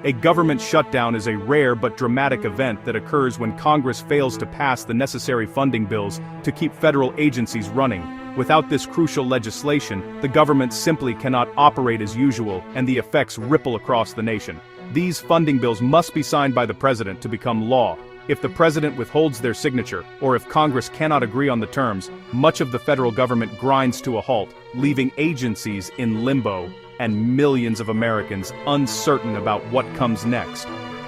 A government shutdown is a rare but dramatic event that occurs when Congress fails to pass the necessary funding bills to keep federal agencies running. Without this crucial legislation, the government simply cannot operate as usual, and the effects ripple across the nation. These funding bills must be signed by the president to become law. If the president withholds their signature, or if Congress cannot agree on the terms, much of the federal government grinds to a halt, leaving agencies in limbo, and millions of Americans uncertain about what comes next.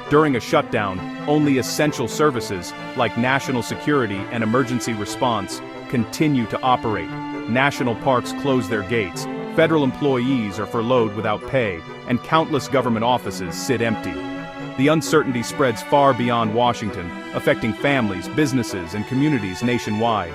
During a shutdown, only essential services, like national security and emergency response, continue to operate. National parks close their gates, federal employees are furloughed without pay, and countless government offices sit empty. The uncertainty spreads far beyond Washington, affecting families, businesses, and communities nationwide.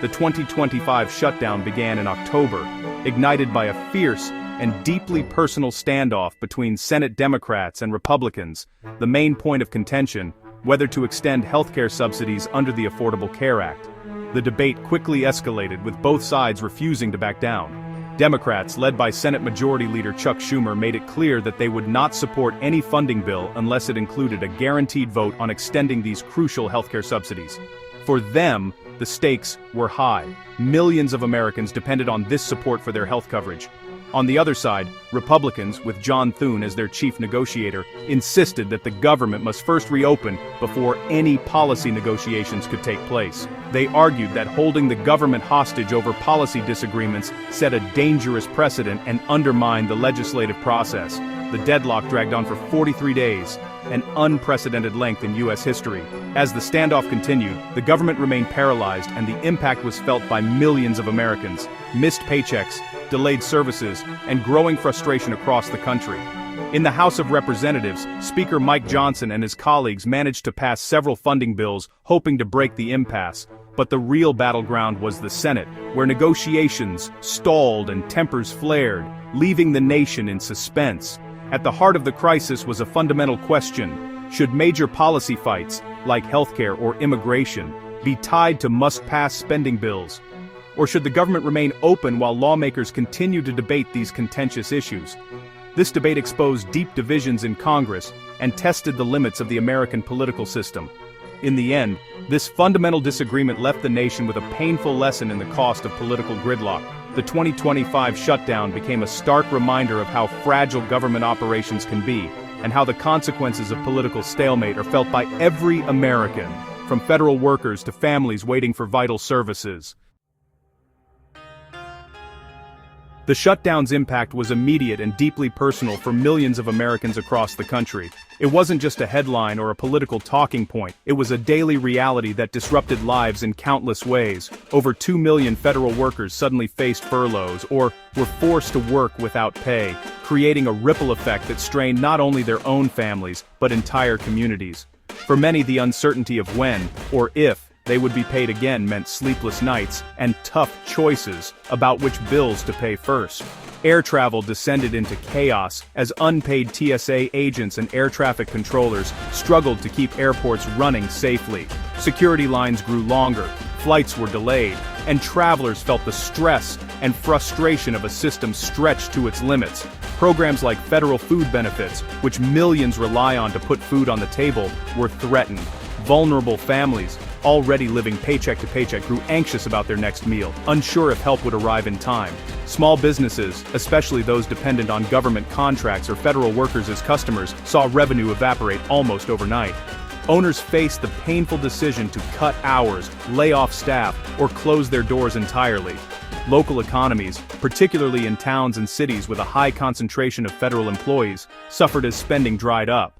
The 2025 shutdown began in October, ignited by a fierce and deeply personal standoff between Senate Democrats and Republicans, the main point of contention, whether to extend healthcare subsidies under the Affordable Care Act. The debate quickly escalated, with both sides refusing to back down. Democrats, led by Senate Majority Leader Chuck Schumer, made it clear that they would not support any funding bill unless it included a guaranteed vote on extending these crucial healthcare subsidies. For them, the stakes were high. Millions of Americans depended on this support for their health coverage. On the other side, Republicans, with John Thune as their chief negotiator, insisted that the government must first reopen before any policy negotiations could take place. They argued that holding the government hostage over policy disagreements set a dangerous precedent and undermined the legislative process. The deadlock dragged on for 43 days, an unprecedented length in U.S. history. As the standoff continued, the government remained paralyzed, and the impact was felt by millions of Americans. Missed paychecks, delayed services, and growing frustration across the country. In the House of Representatives, Speaker Mike Johnson and his colleagues managed to pass several funding bills, hoping to break the impasse. But the real battleground was the Senate, where negotiations stalled and tempers flared, leaving the nation in suspense. At the heart of the crisis was a fundamental question: should major policy fights, like healthcare or immigration, be tied to must-pass spending bills? Or should the government remain open while lawmakers continue to debate these contentious issues? This debate exposed deep divisions in Congress and tested the limits of the American political system. In the end, this fundamental disagreement left the nation with a painful lesson in the cost of political gridlock. The 2025 shutdown became a stark reminder of how fragile government operations can be, and how the consequences of political stalemate are felt by every American, from federal workers to families waiting for vital services. The shutdown's impact was immediate and deeply personal for millions of Americans across the country. It wasn't just a headline or a political talking point, it was a daily reality that disrupted lives in countless ways. Over 2 million federal workers suddenly faced furloughs or were forced to work without pay, creating a ripple effect that strained not only their own families, but entire communities. For many, the uncertainty of when, or if, they would be paid again meant sleepless nights and tough choices about which bills to pay first. Air travel descended into chaos as unpaid TSA agents and air traffic controllers struggled to keep airports running safely. Security lines grew longer, flights were delayed, and travelers felt the stress and frustration of a system stretched to its limits. Programs like federal food benefits, which millions rely on to put food on the table, were threatened. Vulnerable families, already living paycheck to paycheck, grew anxious about their next meal, unsure if help would arrive in time. Small businesses, especially those dependent on government contracts or federal workers as customers, saw revenue evaporate almost overnight. Owners faced the painful decision to cut hours, lay off staff, or close their doors entirely. Local economies, particularly in towns and cities with a high concentration of federal employees, suffered as spending dried up.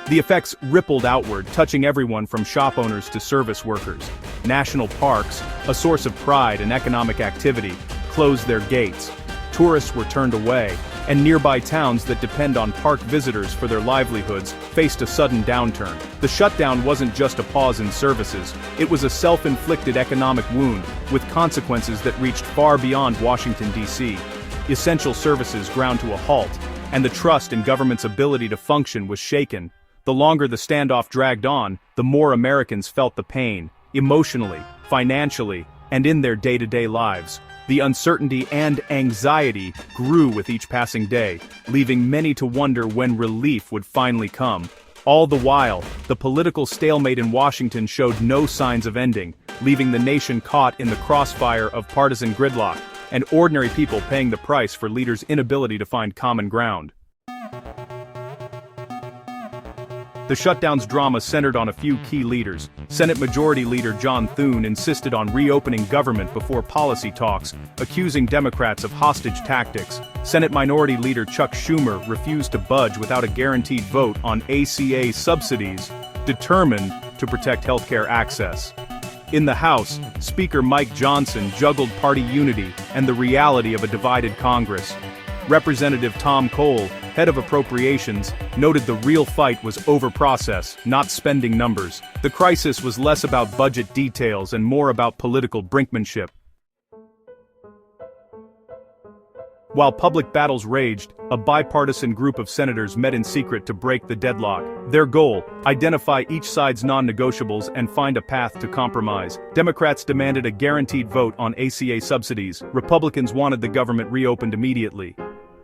The effects rippled outward, touching everyone from shop owners to service workers. National parks, a source of pride and economic activity, closed their gates. Tourists were turned away, and nearby towns that depend on park visitors for their livelihoods faced a sudden downturn. The shutdown wasn't just a pause in services, it was a self-inflicted economic wound, with consequences that reached far beyond Washington, D.C. Essential services ground to a halt, and the trust in government's ability to function was shaken. The longer the standoff dragged on, the more Americans felt the pain, emotionally, financially, and in their day-to-day lives. The uncertainty and anxiety grew with each passing day, leaving many to wonder when relief would finally come. All the while, the political stalemate in Washington showed no signs of ending, leaving the nation caught in the crossfire of partisan gridlock, and ordinary people paying the price for leaders' inability to find common ground. The shutdown's drama centered on a few key leaders. Senate Majority Leader John Thune insisted on reopening government before policy talks, accusing Democrats of hostage tactics. Senate Minority Leader Chuck Schumer refused to budge without a guaranteed vote on ACA subsidies, determined to protect healthcare access. In the House, Speaker Mike Johnson juggled party unity and the reality of a divided Congress. Representative Tom Cole, head of Appropriations, noted the real fight was over process, not spending numbers. The crisis was less about budget details and more about political brinkmanship. While public battles raged, a bipartisan group of senators met in secret to break the deadlock. Their goal: identify each side's non-negotiables and find a path to compromise. Democrats demanded a guaranteed vote on ACA subsidies. Republicans wanted the government reopened immediately.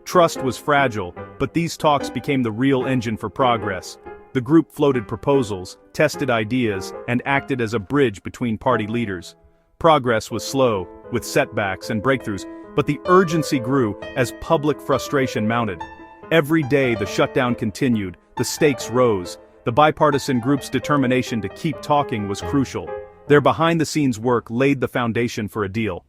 Trust was fragile, but these talks became the real engine for progress. The group floated proposals, tested ideas, and acted as a bridge between party leaders. Progress was slow, with setbacks and breakthroughs, but the urgency grew as public frustration mounted. Every day the shutdown continued, the stakes rose. The bipartisan group's determination to keep talking was crucial. Their behind-the-scenes work laid the foundation for a deal.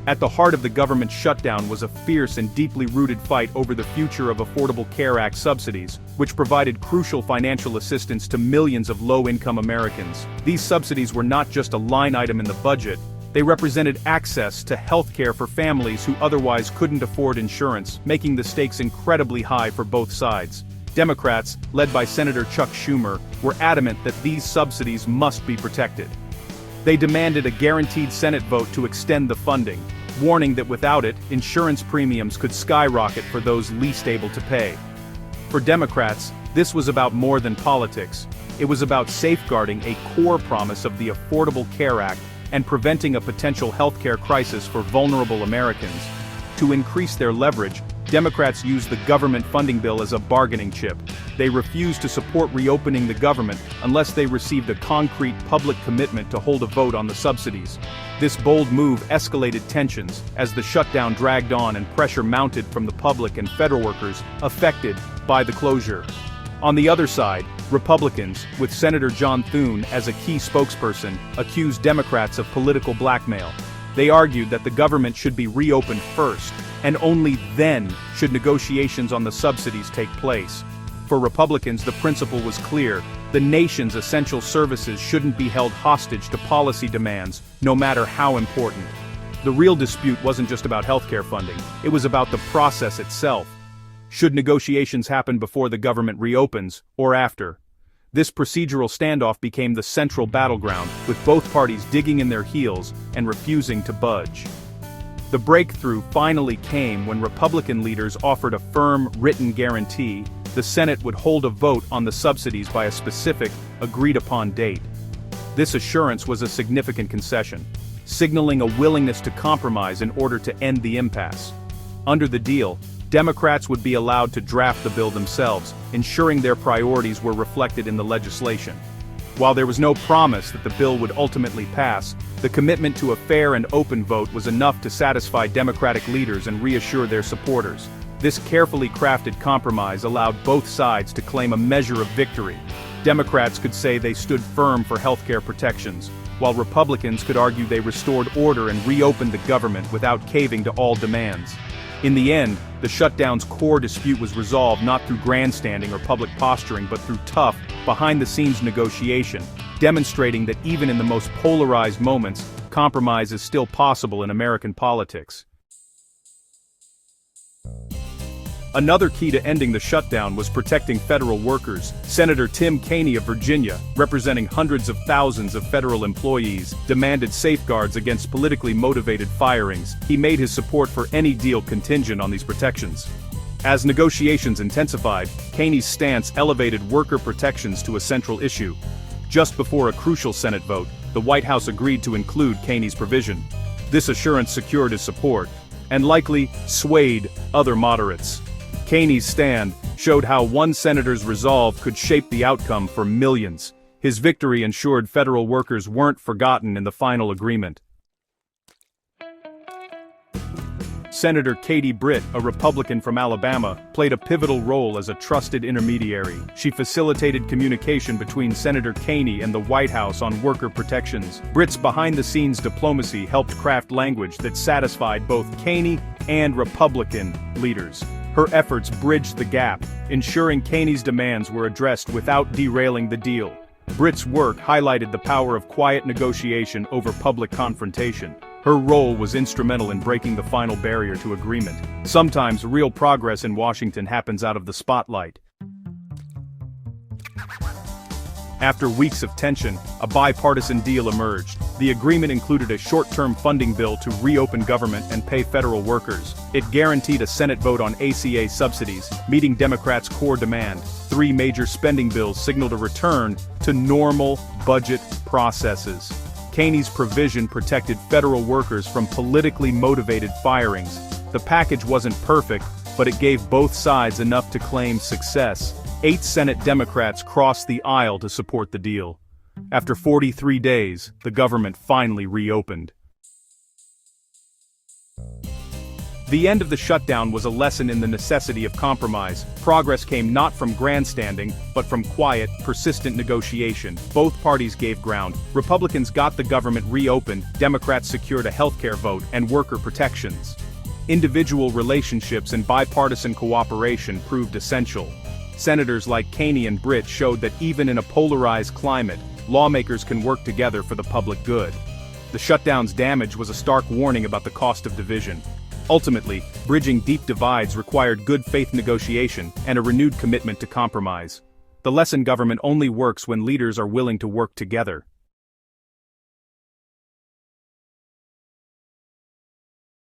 At the heart of the government shutdown was a fierce and deeply rooted fight over the future of Affordable Care Act subsidies, which provided crucial financial assistance to millions of low-income Americans. These subsidies were not just a line item in the budget, they represented access to health care for families who otherwise couldn't afford insurance, making the stakes incredibly high for both sides. Democrats, led by Senator Chuck Schumer, were adamant that these subsidies must be protected. They demanded a guaranteed Senate vote to extend the funding, warning that without it, insurance premiums could skyrocket for those least able to pay. For Democrats, this was about more than politics. It was about safeguarding a core promise of the Affordable Care Act and preventing a potential healthcare crisis for vulnerable Americans. To increase their leverage, Democrats used the government funding bill as a bargaining chip. They refused to support reopening the government unless they received a concrete public commitment to hold a vote on the subsidies. This bold move escalated tensions as the shutdown dragged on and pressure mounted from the public and federal workers affected by the closure. On the other side, Republicans, with Senator John Thune as a key spokesperson, accused Democrats of political blackmail. They argued that the government should be reopened first, and only then should negotiations on the subsidies take place. For Republicans, the principle was clear: the nation's essential services shouldn't be held hostage to policy demands, no matter how important. The real dispute wasn't just about healthcare funding, it was about the process itself. Should negotiations happen before the government reopens, or after? This procedural standoff became the central battleground, with both parties digging in their heels and refusing to budge. The breakthrough finally came when Republican leaders offered a firm, written guarantee the Senate would hold a vote on the subsidies by a specific, agreed-upon date. This assurance was a significant concession, signaling a willingness to compromise in order to end the impasse. Under the deal, Democrats would be allowed to draft the bill themselves, ensuring their priorities were reflected in the legislation. While there was no promise that the bill would ultimately pass, the commitment to a fair and open vote was enough to satisfy Democratic leaders and reassure their supporters. This carefully crafted compromise allowed both sides to claim a measure of victory. Democrats could say they stood firm for healthcare protections, while Republicans could argue they restored order and reopened the government without caving to all demands. In the end, the shutdown's core dispute was resolved not through grandstanding or public posturing but through tough, behind-the-scenes negotiation, demonstrating that even in the most polarized moments, compromise is still possible in American politics. Another key to ending the shutdown was protecting federal workers. Senator Tim Kaine of Virginia, representing hundreds of thousands of federal employees, demanded safeguards against politically motivated firings. He made his support for any deal contingent on these protections. As negotiations intensified, Kaine's stance elevated worker protections to a central issue. Just before a crucial Senate vote, the White House agreed to include Caney's provision. This assurance secured his support, and likely swayed other moderates. Caney's stand showed how one senator's resolve could shape the outcome for millions. His victory ensured federal workers weren't forgotten in the final agreement. Senator Katie Britt, a Republican from Alabama, played a pivotal role as a trusted intermediary. She facilitated communication between Senator Caney and the White House on worker protections. Britt's behind-the-scenes diplomacy helped craft language that satisfied both Caney and Republican leaders. Her efforts bridged the gap, ensuring Caney's demands were addressed without derailing the deal. Britt's work highlighted the power of quiet negotiation over public confrontation. Her role was instrumental in breaking the final barrier to agreement. Sometimes real progress in Washington happens out of the spotlight. After weeks of tension, a bipartisan deal emerged. The agreement included a short-term funding bill to reopen government and pay federal workers. It guaranteed a Senate vote on ACA subsidies, meeting Democrats' core demand. 3 major spending bills signaled a return to normal budget processes. Caney's provision protected federal workers from politically motivated firings. The package wasn't perfect, but it gave both sides enough to claim success. 8 Senate Democrats crossed the aisle to support the deal. After 43 days, the government finally reopened. The end of the shutdown was a lesson in the necessity of compromise. Progress came not from grandstanding, but from quiet, persistent negotiation. Both parties gave ground. Republicans got the government reopened, Democrats secured a healthcare vote and worker protections. Individual relationships and bipartisan cooperation proved essential. Senators like Caney and Britt showed that even in a polarized climate, lawmakers can work together for the public good. The shutdown's damage was a stark warning about the cost of division. Ultimately, bridging deep divides required good faith negotiation and a renewed commitment to compromise. The lesson: government only works when leaders are willing to work together.